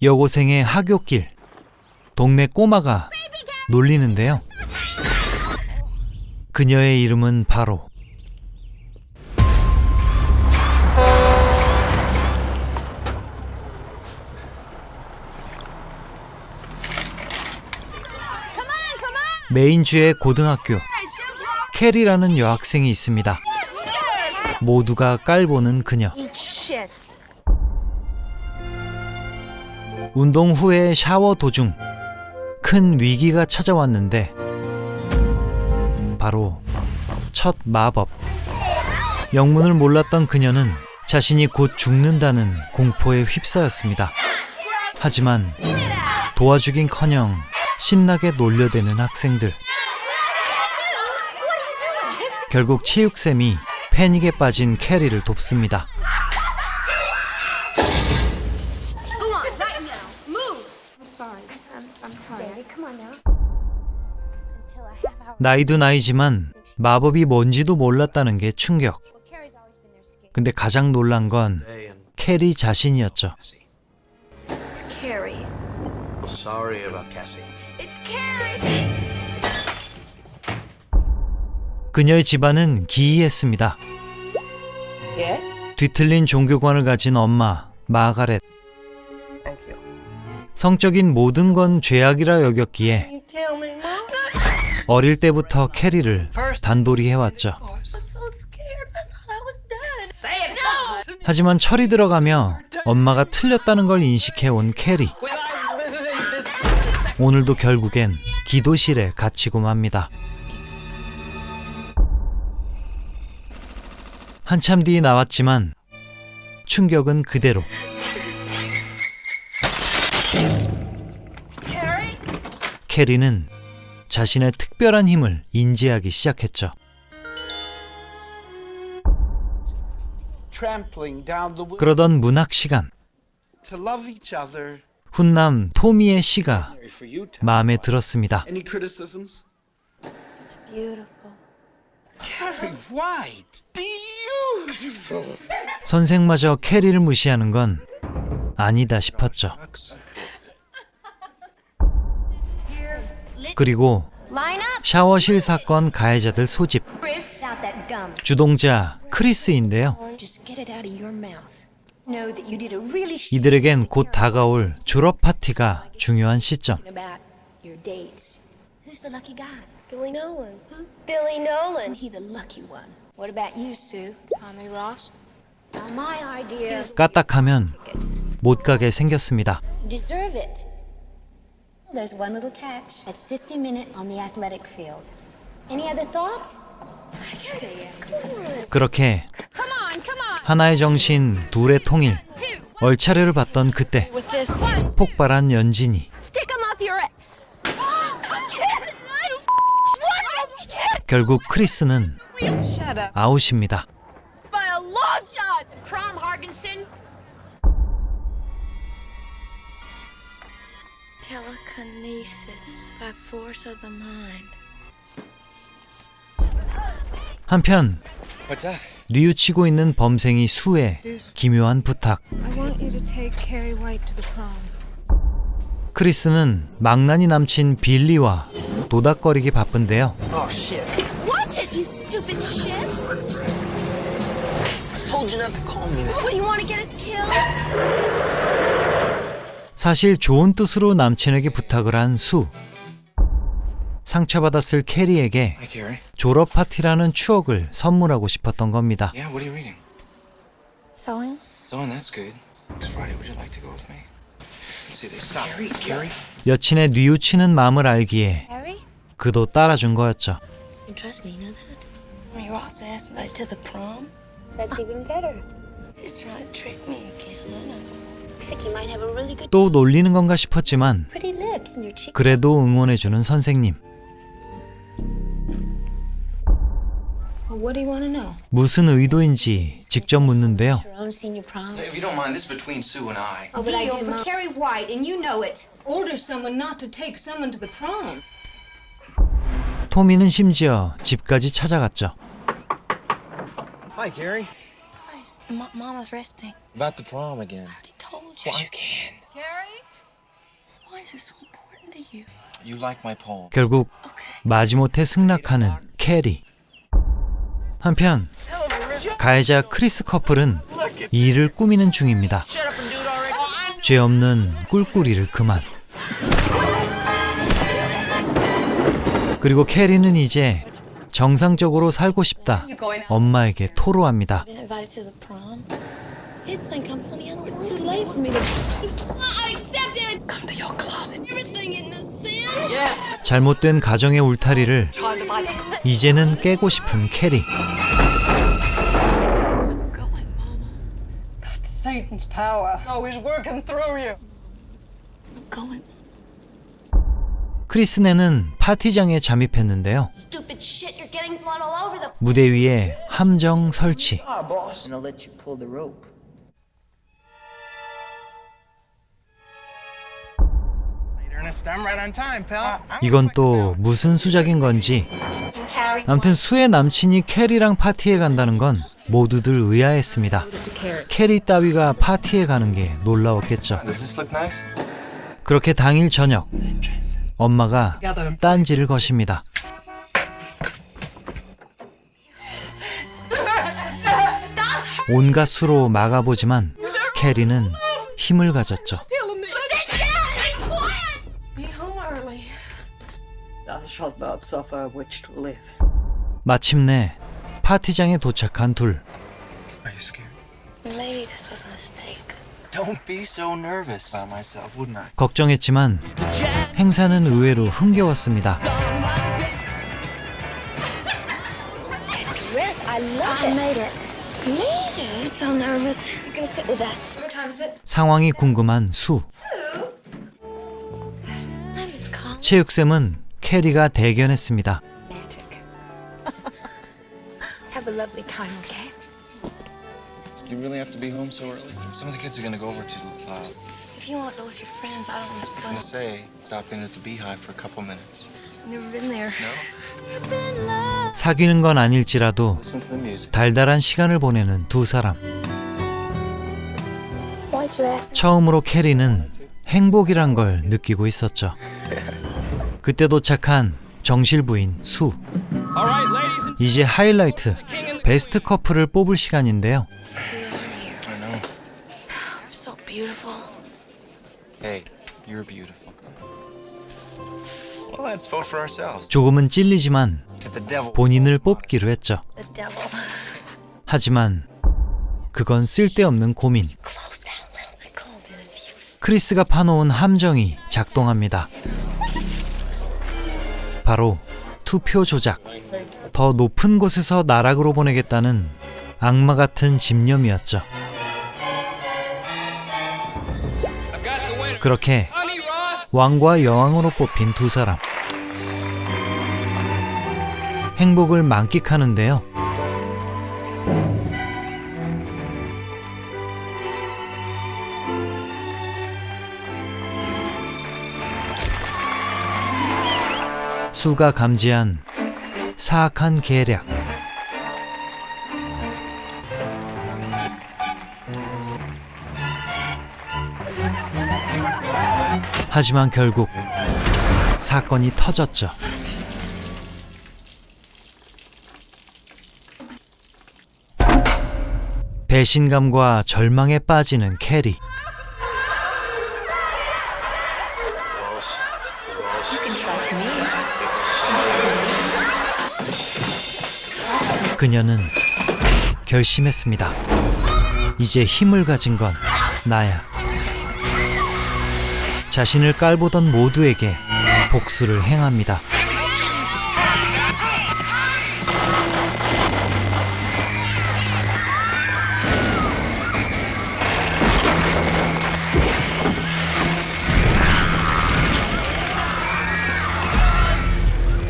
여고생의 하굣길, 동네 꼬마가 놀리는데요. 그녀의 이름은 바로 메인주의 고등학교, 캐리라는 여학생이 있습니다. 모두가 깔보는 그녀. 운동 후에 샤워 도중 큰 위기가 찾아왔는데 바로 첫 마법. 영문을 몰랐던 그녀는 자신이 곧 죽는다는 공포에 휩싸였습니다. 하지만 도와주긴커녕 신나게 놀려대는 학생들. 결국 체육쌤이 패닉에 빠진 캐리를 돕습니다. 나이도 나이지만 마법이 뭔지도 몰랐다는 게 충격. 근데 가장 놀란 건 캐리 자신이었죠. 그녀의 집안은 기이했습니다. 뒤틀린 종교관을 가진 엄마, 마가렛. 성적인 모든 건 죄악이라 여겼기에 어릴 때부터 캐리를 단돌이 해왔죠. 하지만 철이 들어가며 엄마가 틀렸다는 걸 인식해온 캐리. 오늘도 결국엔 기도실에 갇히고 맙니다. 한참 뒤 나왔지만 충격은 그대로. 캐리는 자신의 특별한 힘을 인지하기 시작했죠. 그러던 문학 시간, 훈남 토미의 시가 마음에 들었습니다. 선생마저 캐리를 무시하는 건 아니다 싶었죠. 그리고 샤워실 사건 가해자들 소집. 주동자 크리스인데요. 이들에겐 곧 다가올 졸업 파티가 중요한 시점. Billy Nolan. Who? Billy Nolan. Isn't he the lucky one? What about you, Sue? Tommy Ross? Now my idea. 까딱하면 못 가게 생겼습니다. Deserve it. There's one little catch. It's 50 minutes on the athletic field. Any other thoughts? 그렇게 하나의 정신, 둘의 통일, 얼차려를 받던 그때 폭발한 연진이. 결국 크리스는 아웃입니다. 한편 뉘우치고 있는 범생이 수의 기묘한 부탁. 크리스는 망나니 남친 빌리와 도닥거리기 바쁜데요. 사실 좋은 뜻으로 남친에게 부탁을 한 수. 상처받았을 캐리에게 졸업 파티라는 추억을 선물하고 싶었던 겁니다. Sewing? Sewing, that's good. Next Friday, would you like to go with me? See, they stop. Carrie? 여친의 뉘우치는 마음을 알기에 Harry? 그도 따라준 거였죠. You trust me, you know that? Tommy Ross asked me to the prom? That's even better. He's trying to trick me again. I know. I think he might have a really good 또 놀리는 건가 싶었지만 pretty lips and your cheeks. 그래도 응원해주는 선생님. What do you want to know? 무슨 의도인지 직접 묻는데요. Your own senior prom? If you don't mind, this is between Sue and I. Oh, but I Deal do, for Mom. Carrie White, and you know it. Order someone not to take someone to the prom. 토미는 심지어 집까지 찾아갔죠. Hi, Carrie. Mama's resting. About the prom again. I told you. Yes, you can. Carrie? Why is it so important to you? You like my poem. 결국 마지못해 승낙하는 캐리. 한편 가해자 크리스 커플은 일을 꾸미는 중입니다. 죄 없는 꿀꿀이를 그만. 그리고 캐리는 이제 정상적으로 살고 싶다 엄마에게 토로합니다. Been invited to the prom. Kids think I'm funny. I don't want too late for me to. I accepted. Come to your closet. Everything in the sin. 잘못된 가정의 울타리를 이제는 깨고 싶은 캐리. Going, Mama. That's Satan's power. Always working through you. I'm going. 크리스네는 파티장에 잠입했는데요. Stupid shit. You're getting blood all over the. 무대 위에 함정 설치. Ah, boss. And I'll let you pull the rope. Ernest, I'm right on time, pal. 이건 또 무슨 수작인 건지. 아무튼 수의 남친이 캐리랑 파티에 간다는 건 모두들 의아했습니다. 캐리 따위가 파티에 가는 게 놀라웠겠죠. Does this look nice? 그렇게 당일 저녁 엄마가 딴지를 거십니다. 온갖 수로 막아보지만 캐리는 힘을 가졌죠. Be home early. Thou shalt not suffer a witch to live. 마침내 파티장에 도착한 둘. Are you scared? Maybe this was a mistake. Don't be so nervous about myself, wouldn't I? 걱정했지만 행사는 의외로 흥겨웠습니다. Dress. I love it. I made it. I'm so nervous. You're gonna sit with us. What time is it? 상황이 궁금한 수. I'm just calm. 체육쌤은 캐리가 대견했습니다. Magic. Have a lovely time, okay? You really have to be home so early? Some of the kids are gonna go over to, If you want to go with your friends, I don't want to I'm gonna spoil. say, stop in at the Beehive for a couple minutes. I've never been there. No? 사귀는 건 아닐지라도 Listen to the music. 달달한 시간을 보내는 두 사람. Why'd you ask? 처음으로 캐리는 행복이란 걸 느끼고 있었죠. 그때 도착한 정실 부인 수. 이제 하이라이트 베스트 커플을 뽑을 시간인데요. I know. You're so beautiful. Hey, you're beautiful. Well, let's vote for ourselves. 조금은 찔리지만 To the devil. 본인을 뽑기로 했죠. The devil. 하지만 그건 쓸데없는 고민. Close that a little bit cold in a view. 크리스가 파놓은 함정이 작동합니다. 바로 투표 조작. 더 높은 곳에서 나락으로 보내겠다는 악마 같은 집념이었죠. 그렇게 왕과 여왕으로 뽑힌 두 사람. 행복을 만끽하는데요. 수가 감지한 사악한 계략. 하지만 결국 사건이 터졌죠. 배신감과 절망에 빠지는 캐리. 그녀는 결심했습니다. 이제 힘을 가진 건 나야. 자신을 깔보던 모두에게 복수를 행합니다.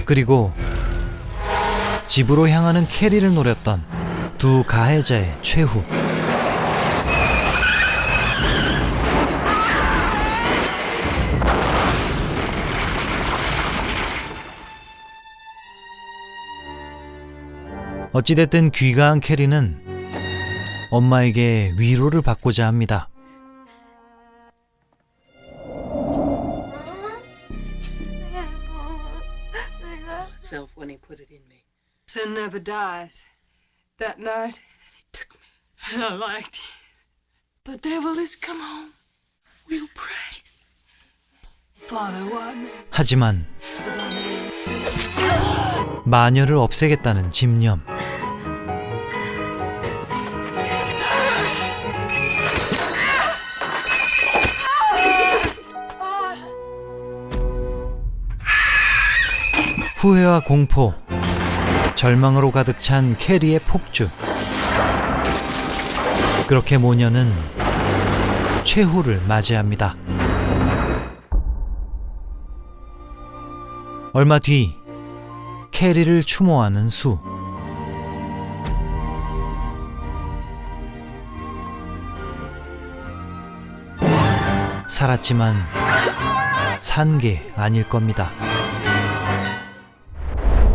그리고 집으로 향하는 캐리를 노렸던 두 가해자의 최후. 어찌됐든 귀가한 캐리는 엄마에게 위로를 받고자 합니다. himself when he put it in me. Sin never dies. That night, he took me, and I liked it. The devil has come home. We'll pray. Father, what name? 하지만 마녀를 없애겠다는 집념. 후회와 공포, 절망으로 가득 찬 캐리의 폭주. 그렇게 모녀는 최후를 맞이합니다. 얼마 뒤 캐리를 추모하는 수. 살았지만 산 게 아닐 겁니다.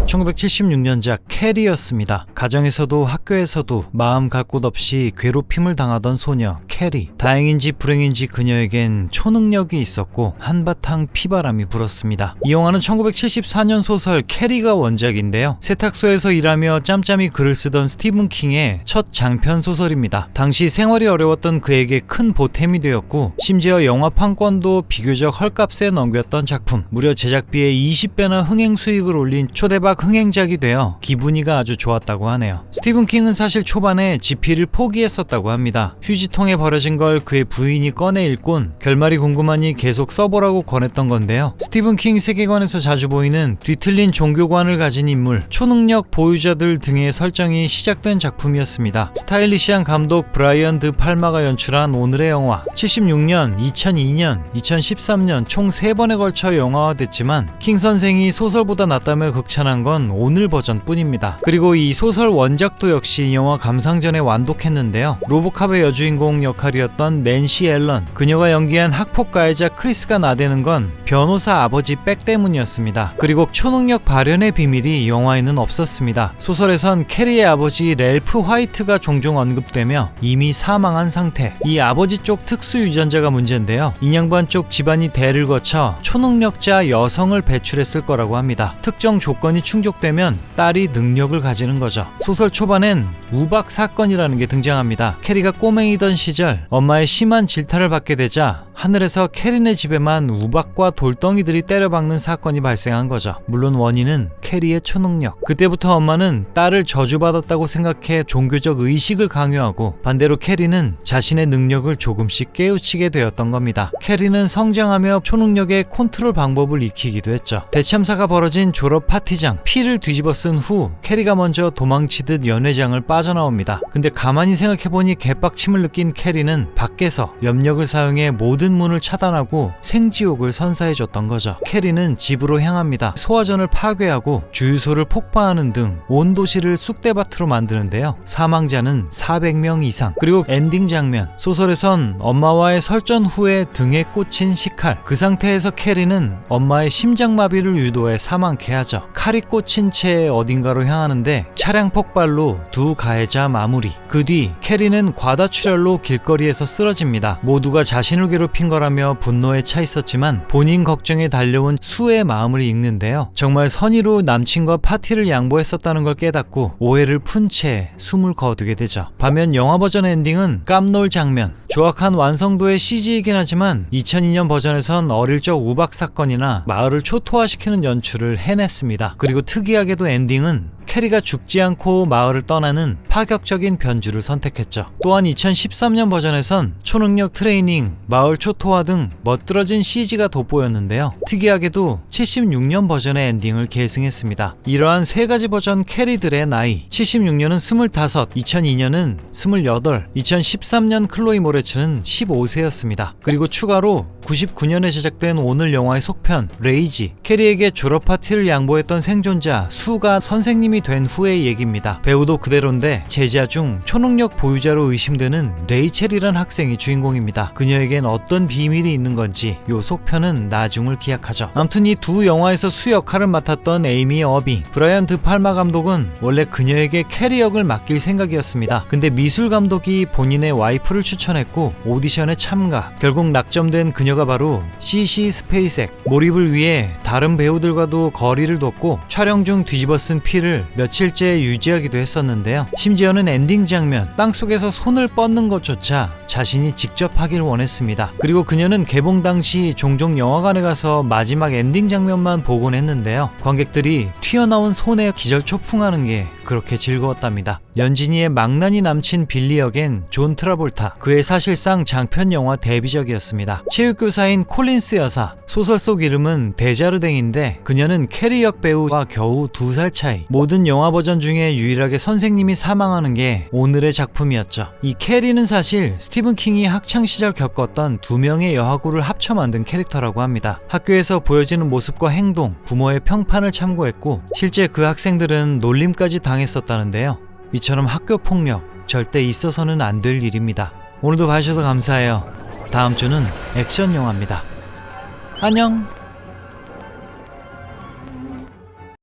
1976년작 캐리였습니다. 가정에서도 학교에서도 마음 갈 곳 없이 괴롭힘을 당하던 소녀 캐리. 다행인지 불행인지 그녀에겐 초능력이 있었고 한바탕 피바람이 불었습니다. 이 영화는 1974년 소설 캐리가 원작인데요. 세탁소에서 일하며 짬짬이 글을 쓰던 스티븐 킹의 첫 장편 소설입니다. 당시 생활이 어려웠던 그에게 큰 보탬이 되었고 심지어 영화 판권도 비교적 헐값에 넘겼던 작품. 무려 제작비의 20배나 흥행 수익을 올린 초대박 흥행작이 되어 기분이가 아주 좋았다고 하네요. 스티븐 킹은 사실 초반에 집필을 포기했었다고 합니다. 휴지통에 버려진 걸 그의 부인이 꺼내 읽곤 결말이 궁금하니 계속 써보라고 권했던 건데요. 스티븐 킹 세계관에서 자주 보이는 뒤틀린 종교관을 가진 인물, 초능력 보유자들 등의 설정이 시작된 작품이었습니다. 스타일리시한 감독 브라이언 드 팔마가 연출한 오늘의 영화. 76년, 2002년, 2013년 총 3번에 걸쳐 영화화됐지만 킹 선생이 소설보다 낫다며 극찬한 건 오늘 버전 뿐입니다. 그리고 이 소설 원작도 역시 영화 감상전에 완독했는데요. 로보캅의 여주인공 역할이었던 낸시 앨런, 그녀가 연기한 학폭 가해자 크리스가 나대는 건 변호사 아버지 백 때문이었습니다. 그리고 초능력 발현의 비밀이 영화에는 없었습니다. 소설에선 캐리의 아버지 랠프 화이트가 종종 언급되며 이미 사망한 상태. 이 아버지 쪽 특수 유전자가 문제인데요. 인양반 쪽 집안이 대를 거쳐 초능력자 여성을 배출했을 거라고 합니다. 특정 조건이 충족되면 딸이 능력을 가지는 거죠. 소설 초반엔 우박 사건이라는 게 등장합니다. 캐리가 꼬맹이던 시절 엄마의 심한 질타를 받게 되자 하늘에서 캐리네 집에만 우박과 돌덩이들이 때려박는 사건이 발생한 거죠. 물론 원인은 캐리의 초능력. 그때부터 엄마는 딸을 저주받았다고 생각해 종교적 의식을 강요하고 반대로 캐리는 자신의 능력을 조금씩 깨우치게 되었던 겁니다. 캐리는 성장하며 초능력의 컨트롤 방법을 익히기도 했죠. 대참사가 벌어진 졸업 파티장, 피를 뒤집어 쓴 후 캐리가 먼저 도망치듯 연회장을 빠져나옵니다. 근데 가만히 생각해보니 개빡침을 느낀 캐리는 밖에서 염력을 사용해 모든 문을 차단하고 생지옥을 선사해줬던 거죠. 캐리는 집으로 향합니다. 소화전을 파괴하고 주유소를 폭파하는 등 온 도시를 쑥대밭으로 만드는데요. 사망자는 400명 이상. 그리고 엔딩 장면. 소설에선 엄마와의 설전 후에 등에 꽂힌 식칼. 그 상태에서 캐리는 엄마의 심장마비를 유도해 사망케 하죠. 칼이 꽂힌 채 어딘가로 향하는데 차량 폭발로 두 가해자 마무리. 그 뒤 캐리는 과다출혈로 길거리에서 쓰러집니다. 모두가 자신을 괴롭힌 거라며 분노에 차 있었지만 본인 걱정에 달려온 수의 마음을 읽는데요. 정말 선의로 남친과 파티를 양보했었다는 걸 깨닫고 오해를 푼 채 숨을 거두게 되죠. 반면 영화 버전 엔딩은 깜놀 장면. 조악한 완성도의 CG이긴 하지만 2002년 버전에선 어릴 적 우박 사건이나 마을을 초토화시키는 연출을 해냈습니다. 그리고 특이하게도 엔딩은 캐리가 죽지 않고 마을을 떠나는 파격적인 변주를 선택했죠. 또한 2013년 버전에선 초능력 트레이닝, 마을 초토화 등 멋들어진 CG가 돋보였는데요. 특이하게도 76년 버전의 엔딩을 계승했습니다. 이러한 세 가지 버전 캐리들의 나이, 76년은 25, 2002년은 28, 2013년 클로이 모레츠는 15세였습니다. 그리고 추가로 99년에 제작된 오늘 영화의 속편 레이지, 캐리에게 졸업 파티를 양보했던 생존자 수가 선생님이 된 후의 얘기입니다. 배우도 그대로인데 제자 중 초능력 보유자로 의심되는 레이첼이란 학생이 주인공입니다. 그녀에겐 어떤 비밀이 있는 건지 요 속편은 나중을 기약하죠. 아무튼 이 두 영화에서 수 역할을 맡았던 에이미 어빙, 브라이언 드 팔마 감독은 원래 그녀에게 캐리 역을 맡길 생각이었습니다. 근데 미술 감독이 본인의 와이프를 추천했고 오디션에 참가, 결국 낙점된 그녀가 바로 CC 스페이섹. 몰입을 위해 다른 배우들과도 거리를 뒀고 촬영 중 뒤집어 쓴 피를 며칠째 유지하기도 했었는데요. 심지어는 엔딩 장면, 땅속에서 손을 뻗는 것조차 자신이 직접 하길 원했습니다. 그리고 그녀는 개봉 당시 종종 영화관에 가서 마지막 엔딩 장면만 보곤 했는데요. 관객들이 튀어나온 손에 기절초풍하는 게 그렇게 즐거웠답니다. 연진이의 망나니 남친 빌리 역엔 존 트라볼타, 그의 사실상 장편 영화 데뷔작이었습니다. 체육교사인 콜린스 여사, 소설 속 이름은 데자르댕인데 그녀는 캐리 역 배우와 겨우 2살 차이. 모든 영화 버전 중에 유일하게 선생님이 사망하는 게 오늘의 작품이었죠. 이 캐리는 사실 스티븐 킹이 학창시절 겪었던 2명의 여하구를 합쳐 만든 캐릭터라고 합니다. 학교에서 보여지는 모습과 행동, 부모의 평판을 참고했고 실제 그 학생들은 놀림까지 당했었다는데요. 이처럼 학교 폭력 절대 있어서는 안 될 일입니다. 오늘도 봐주셔서 감사해요. 다음 주는 액션 영화입니다. 안녕.